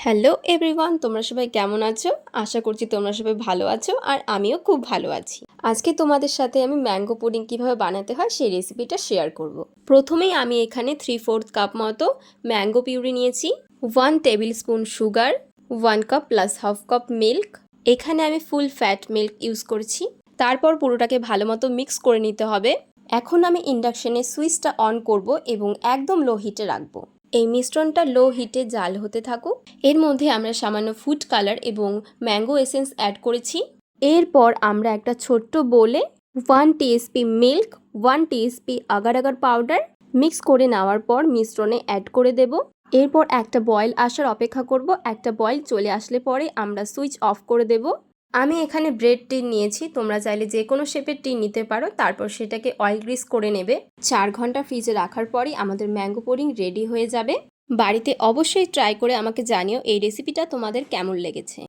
Hello everyone, তোমরা সবাই কেমন আছো? আশা করছি তোমরা সবাই ভালো আছো আর আমিও খুব ভালো আছি। আজকে তোমাদের সাথে আমি ম্যাঙ্গো পুডিং কিভাবে বানাতে হয় সেই রেসিপিটা শেয়ার করব। প্রথমেই আমি এখানে 3/4 কাপ মতো ম্যাঙ্গো পিউরি নিয়েছি, 1 table spoon sugar, 1 cup plus half cup milk. এখানে আমি ফুল ফ্যাট মিল্ক ইউজ করছি। তারপর পুরোটাকে ভালো মতো মিক্স করে নিতে হবে। এখন আমি ইন্ডাকশনের সুইচটা অন করব এবং একদম লো হিটে রাখবো। এই মিশ্রণটা লো হিটে জাল হতে থাকুক। এর মধ্যে আমরা সামান্য ফুড কালার এবং ম্যাঙ্গো এসেন্স অ্যাড করেছি। এরপর আমরা একটা ছোট্ট বোলে 1 TSP milk, 1 TSP agar agar powder mix করে নেওয়ার পর মিশ্রণে অ্যাড করে দেব। এরপর একটা বয়েল আসার অপেক্ষা করব। একটা বয়েল চলে আসলে পরে আমরা সুইচ অফ করে দেব। আমি এখানে ব্রেড টিন নিয়েছি, তোমরা চাইলে যে কোনো শেপের টিন নিতে পারো। তারপর সেটাকে অয়েল গ্রিস করে নেবে। 4 ঘন্টা ফ্রিজে রাখার পরই আমাদের ম্যাঙ্গো পুডিং রেডি হয়ে যাবে। বাড়িতে অবশ্যই ট্রাই করে আমাকে জানিও এই রেসিপিটা তোমাদের কেমন লেগেছে।